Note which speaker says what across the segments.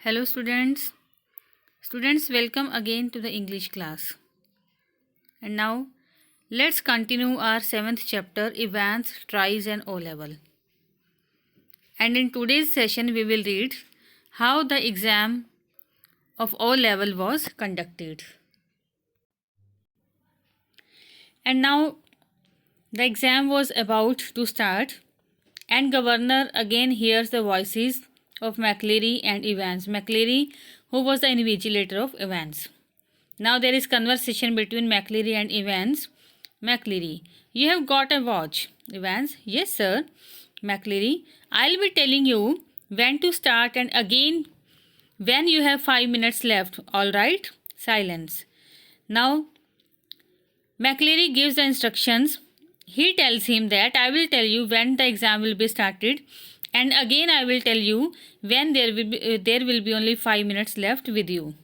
Speaker 1: Hello students. Students, welcome again to the English class. And now let's continue our 7th chapter, Evans Tries and O-Level. And in today's session we will read how the exam of O-Level was conducted. And now the exam was about to start and Governor again hears the voices of McLeary and Evans. McLeary, who was the invigilator of Evans. Now there is conversation between McLeary and Evans. McLeary, you have got a watch. Evans, yes sir. McLeary, I'll be telling you when to start and again when you have 5 minutes left. All right? Silence. Now McLeary gives the instructions. He tells him that I will tell you when the exam will be started and again I will tell you when there will be only 5 minutes left with you.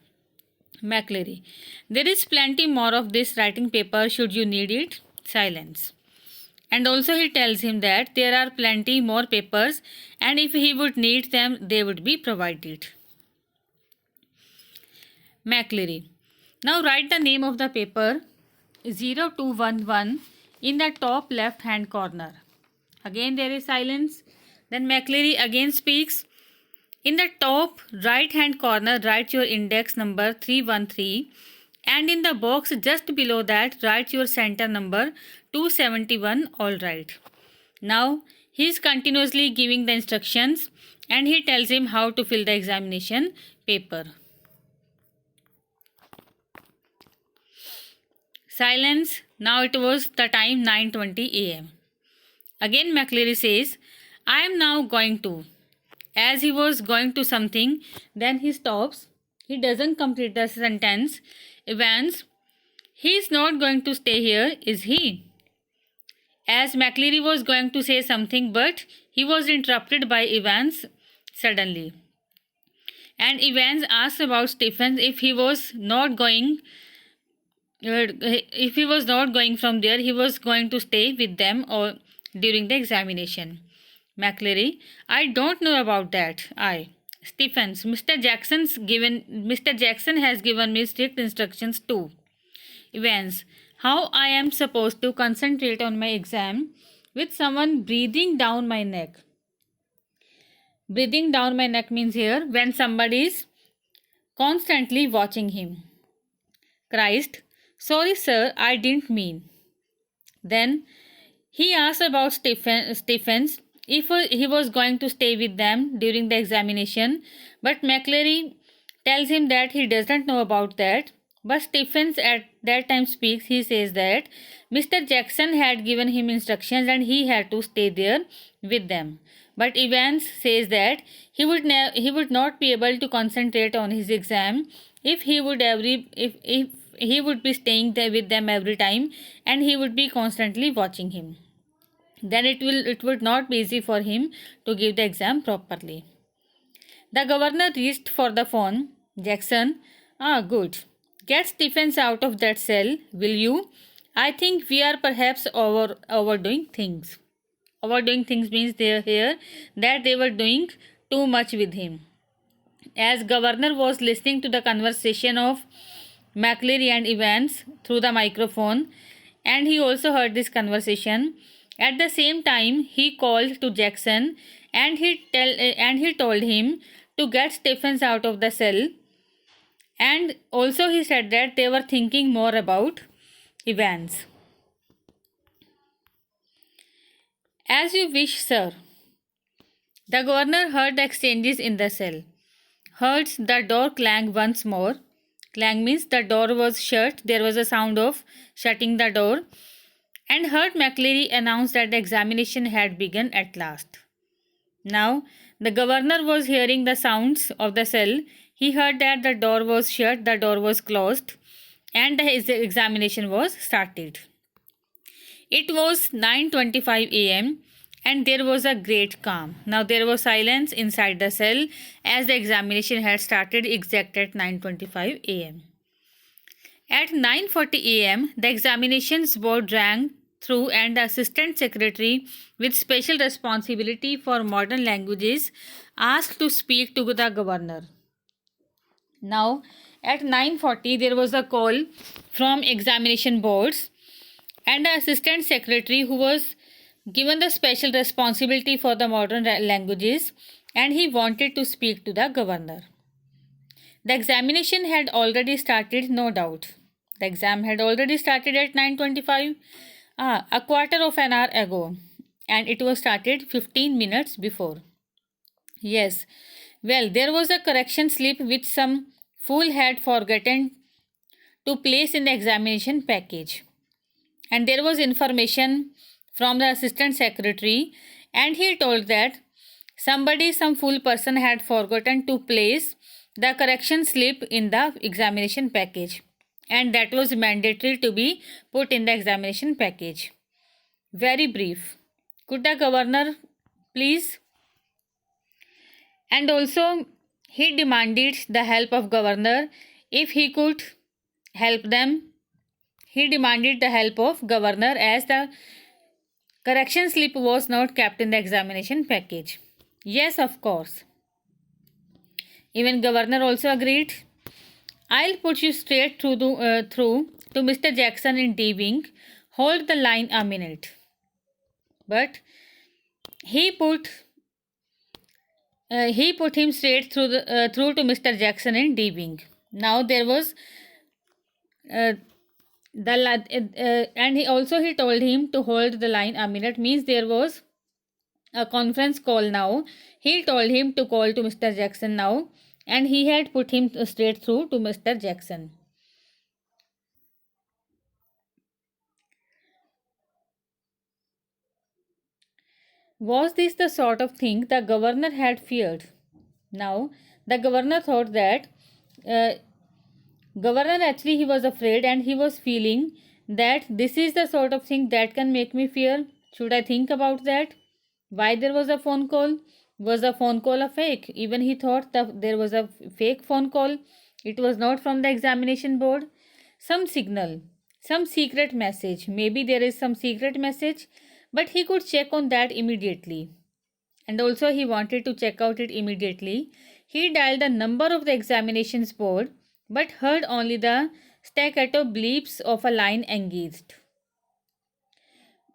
Speaker 1: McLeary, there is plenty more of this writing paper should you need it. Silence. And also he tells him that there are plenty more papers and if he would need them they would be provided. McLeary, now write the name of the paper 0211 in the top left hand corner. Again there is silence. Then McLeary again speaks. In the top right hand corner write your index number 313 and in the box just below that write your center number 271. All right. Now he is continuously giving the instructions and he tells him how to fill the examination paper. Silence. Now it was the time 9:20 a.m. Again McLeary says, I am now going to. As he was going to something, then he stops. He doesn't complete the sentence. Evans, he is not going to stay here, is he? As McLeary was going to say something, but he was interrupted by Evans suddenly. And Evans asked about Stephens if he was not going from there, he was going to stay with them or during the examination. McLeary, I don't know about that. Stephens, Mr. Jackson has given me strict instructions too. Evans, how I am supposed to concentrate on my exam with someone breathing down my neck? Breathing down my neck means here when somebody is constantly watching him. Christ, sorry sir, I didn't mean. Then he asked about Stephens if he was going to stay with them during the examination, but McLeary tells him that he doesn't know about that. But Stephens at that time speaks. He says that Mr. Jackson had given him instructions and he had to stay there with them. But Evans says that he would not be able to concentrate on his exam if he would be staying there with them every time and he would be constantly watching him. Then it would not be easy for him to give the exam properly. The governor reached for the phone. Jackson, good. Get Stephens out of that cell, will you? I think we are perhaps overdoing things. Overdoing things means they are here that they were doing too much with him. As governor was listening to the conversation of McLeary and Evans through the microphone, and he also heard this conversation. At the same time, he called to Jackson and he told him to get Stephens out of the cell. And also he said that they were thinking more about Evans. As you wish, sir. The governor heard the exchanges in the cell. Heard the door clang once more. Clang means the door was shut. There was a sound of shutting the door. And heard McLeary announce that the examination had begun at last. Now, the governor was hearing the sounds of the cell. He heard that the door was shut, the door was closed, and his examination was started. It was 9:25 a.m. and there was a great calm. Now there was silence inside the cell as the examination had started exact at 9:25 a.m. At 9:40 a.m., the examinations board rang through and the assistant secretary with special responsibility for modern languages asked to speak to the governor. Now at 9:40 there was a call from examination boards, and the assistant secretary who was given the special responsibility for the modern languages, and he wanted to speak to the governor. The examination had already started, no doubt. The exam had already started at 9:25, a quarter of an hour ago, and it was started 15 minutes before. Yes, well, there was a correction slip which some fool had forgotten to place in the examination package. And there was information from the assistant secretary, and he told that some fool person had forgotten to place the correction slip in the examination package, and that was mandatory to be put in the examination package. Very brief. Could the governor please? And also he demanded the help of governor if he could help them. He demanded the help of governor as the correction slip was not kept in the examination package. Yes, of course. Even governor also agreed. I'll put you straight through to Mr. Jackson in D wing. Hold the line a minute. But he put him straight through to Mr. Jackson in D wing. Now there was and he told him to hold the line a minute, means there was a conference call now. He told him to call to Mr. Jackson now, and he had put him straight through to Mr. Jackson. Was this the sort of thing the governor had feared? Now, the governor thought that governor actually he was afraid, and he was feeling that this is the sort of thing that can make me fear. Should I think about that? Why there was a phone call? Was the phone call a fake? Even he thought that there was a fake phone call. It was not from the examination board. Some signal, some secret message. Maybe there is some secret message, but he could check on that immediately. And also he wanted to check out it immediately. He dialed the number of the examinations board, but heard only the staccato bleeps of a line engaged.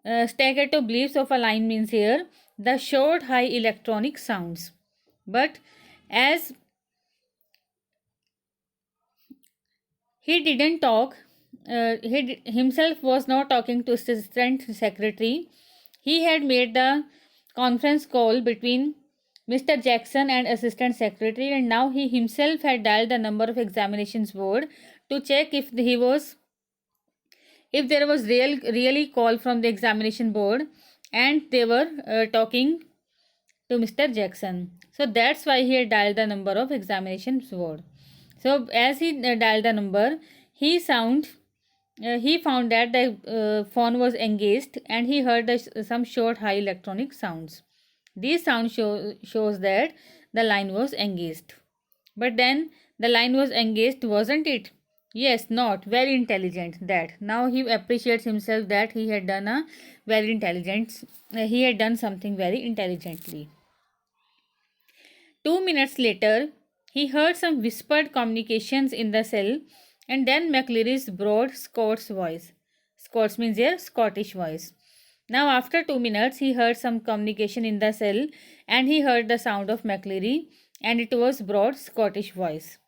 Speaker 1: Staccato bleeps of a line means here the short high electronic sounds. But as he didn't talk, he himself was not talking to assistant secretary. He had made the conference call between Mr. Jackson and assistant secretary, and now he himself had dialed the number of examinations board to check if there was really call from the examination board, and they were talking to Mr. Jackson. So that's why he had dialed the number of examination board. So as he dialed the number, he found that the phone was engaged, and he heard some short high electronic sounds. These sounds shows that the line was engaged. But then the line was engaged, wasn't it? Yes, not very intelligent. That now he appreciates himself that he had done a very intelligent. He had done something very intelligently. 2 minutes later, he heard some whispered communications in the cell, and then McCleary's broad Scots voice. Scots means here Scottish voice. Now, after 2 minutes, he heard some communication in the cell, and he heard the sound of McCleary, and it was broad Scottish voice.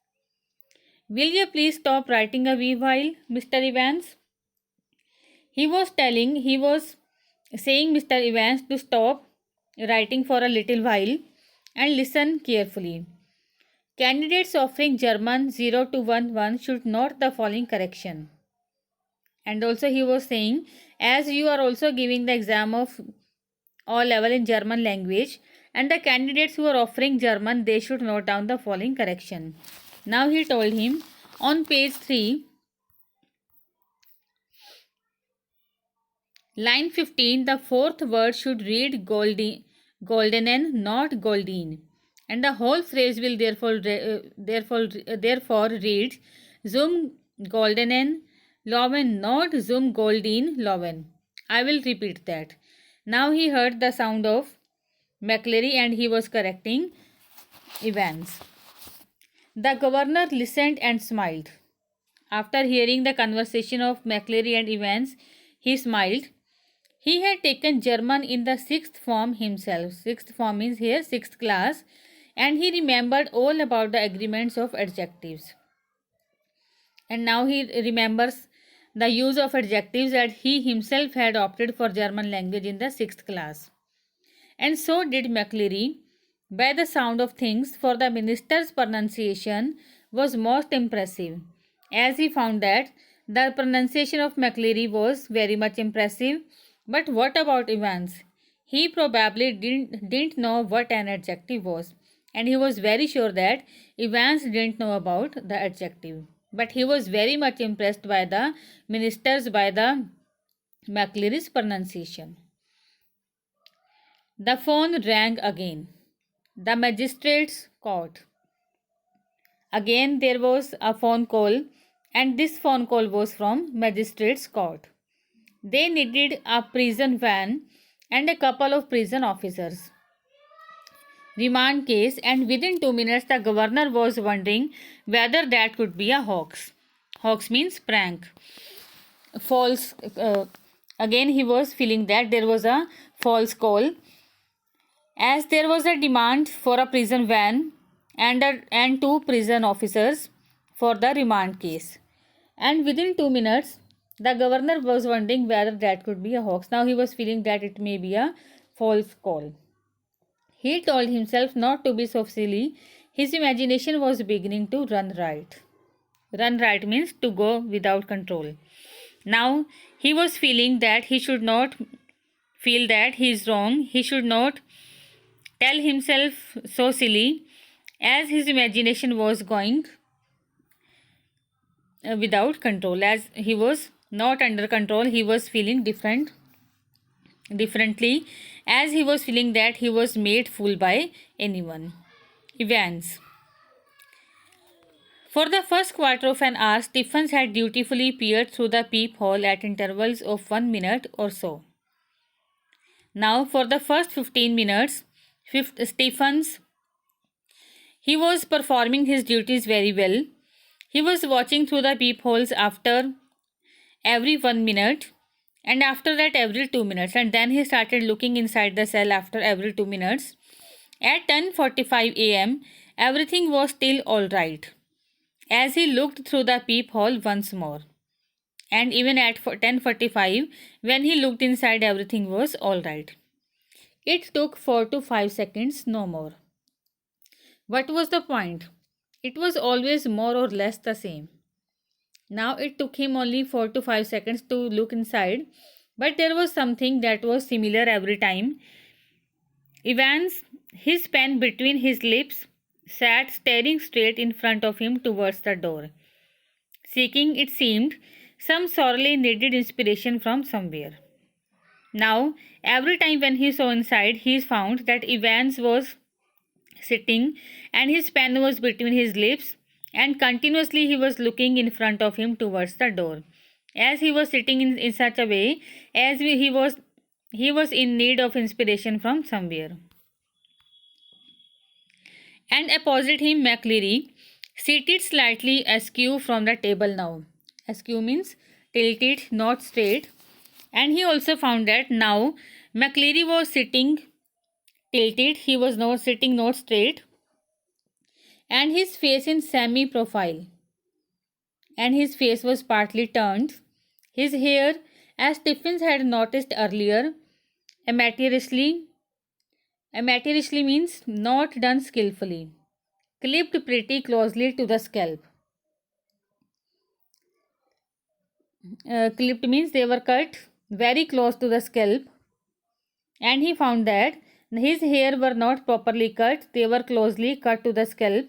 Speaker 1: Will you please stop writing a wee while, Mr. Evans? He was saying Mr. Evans to stop writing for a little while and listen carefully. Candidates offering German 0 to 1 should note the following correction. And also he was saying, as you are also giving the exam of all level in German language, and the candidates who are offering German, they should note down the following correction. Now he told him on page 3, line 15, the fourth word should read goldenen, not goldine, and the whole phrase will therefore read zum goldenen loven, not zum goldine loven. I will repeat that. Now he heard the sound of McCleary, and he was correcting Evans. The governor listened and smiled. After hearing the conversation of McCleary and Evans, he smiled. He had taken German in the sixth form himself. Sixth form means here sixth class, and he remembered all about the agreements of adjectives. And now he remembers the use of adjectives that he himself had opted for German language in the sixth class. And so did McCleary. By the sound of things, for the minister's pronunciation was most impressive, as he found that the pronunciation of McCleary was very much impressive. But what about Evans? He probably didn't know what an adjective was, and he was very sure that Evans didn't know about the adjective. But he was very much impressed by the by the McCleary's pronunciation. The phone rang again. The magistrate's court. Again there was a phone call, and this phone call was from magistrate's court. They needed a prison van and a couple of prison officers. Remand case, and within 2 minutes the governor was wondering whether that could be a hoax. Hoax means prank. False. Again he was feeling that there was a false call, as there was a demand for a prison van and two prison officers for the remand case. And within 2 minutes, the governor was wondering whether that could be a hoax. Now he was feeling that it may be a false call. He told himself not to be so silly. His imagination was beginning to run right. Run right means to go without control. Now he was feeling that he should not feel that he is wrong. He should not tell himself so silly, as his imagination was going without control. As he was not under control, he was feeling differently, as he was feeling that he was made fool by anyone. Evans. For the first quarter of an hour, Stephens had dutifully peered through the peephole at intervals of 1 minute or so. Now, for the first 15 minutes, Stephens, he was performing his duties very well. He was watching through the peepholes after every 1 minute, and after that every 2 minutes, and then he started looking inside the cell after every 2 minutes. At 10:45 a.m., everything was still all right, as he looked through the peephole once more. And even at 10:45, when he looked inside, everything was all right. It took 4 to 5 seconds, no more. What was the point? It was always more or less the same. Now it took him only 4 to 5 seconds to look inside, but there was something that was similar every time. Evans, his pen between his lips, sat staring straight in front of him towards the door, seeking, it seemed, some sorely needed inspiration from somewhere. Now, every time when he saw inside, he found that Evans was sitting and his pen was between his lips, and continuously he was looking in front of him towards the door, as he was sitting in such a way as he was in need of inspiration from somewhere. And opposite him, McCleary, seated slightly askew from the table now. Askew means tilted, not straight. And he also found that now McCleary was sitting tilted, he was not sitting not straight, and his face in semi profile, and his face was partly turned. His hair, as Stephens had noticed earlier, amateurishly means not done skillfully, clipped pretty closely to the scalp. Clipped means they were cut very close to the scalp, and he found that his hair were not properly cut, they were closely cut to the scalp.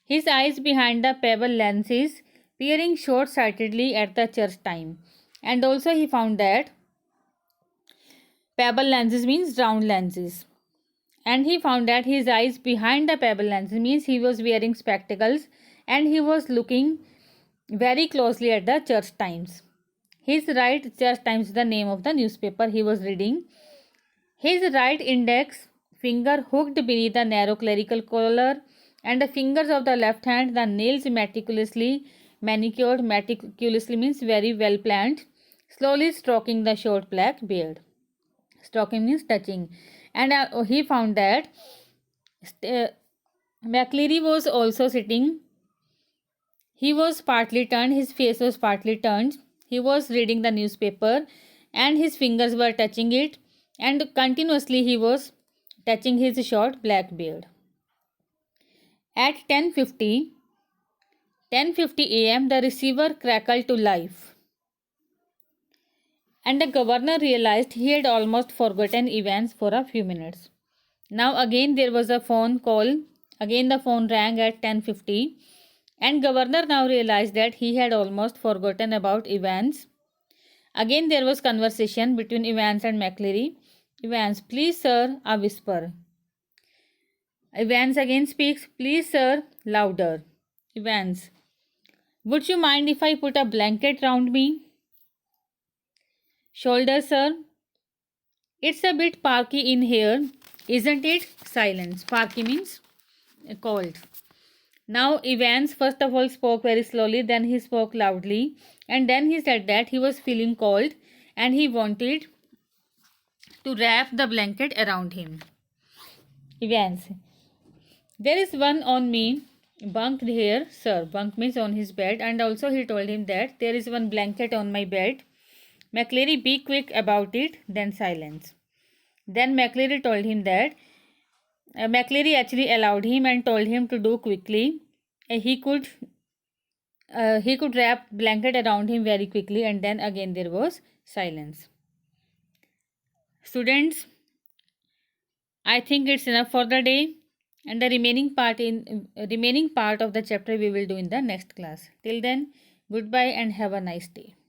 Speaker 1: His eyes behind the pebble lenses, peering short-sightedly at the church time. And also he found that pebble lenses means round lenses. And he found that his eyes behind the pebble lenses means he was wearing spectacles, and he was looking very closely at the church times. His right, church times is the name of the newspaper he was reading. His right index finger hooked beneath the narrow clerical collar, and the fingers of the left hand, the nails meticulously manicured, meticulously means very well planned, slowly stroking the short black beard. Stroking means touching. And he found that McCleary was also sitting. He was partly turned, his face was partly turned. He was reading the newspaper and his fingers were touching it, and continuously he was touching his short black beard. At 10:50 a.m., the receiver crackled to life, and the governor realized he had almost forgotten events for a few minutes. Now again there was a phone call. Again the phone rang at 10:50, and governor now realized that he had almost forgotten about Evans. Again there was conversation between Evans and McCleary. Evans, please sir, a whisper. Evans again speaks, please sir, louder. Evans, would you mind if I put a blanket round me? Shoulder, sir. It's a bit parky in here, isn't it? Silence. Parky means cold. Now Evans first of all spoke very slowly, then he spoke loudly, and then he said that he was feeling cold and he wanted to wrap the blanket around him. Evans, there is one on me bunked here, sir. Bunk means on his bed, and also he told him that there is one blanket on my bed. McCleary, be quick about it. Then silence. Then McCleary told him that McCleary actually allowed him and told him to do quickly. He could wrap blanket around him very quickly, and then again there was silence. Students, I think it's enough for the day, and the remaining part of the chapter we will do in the next class. Till then, goodbye and have a nice day.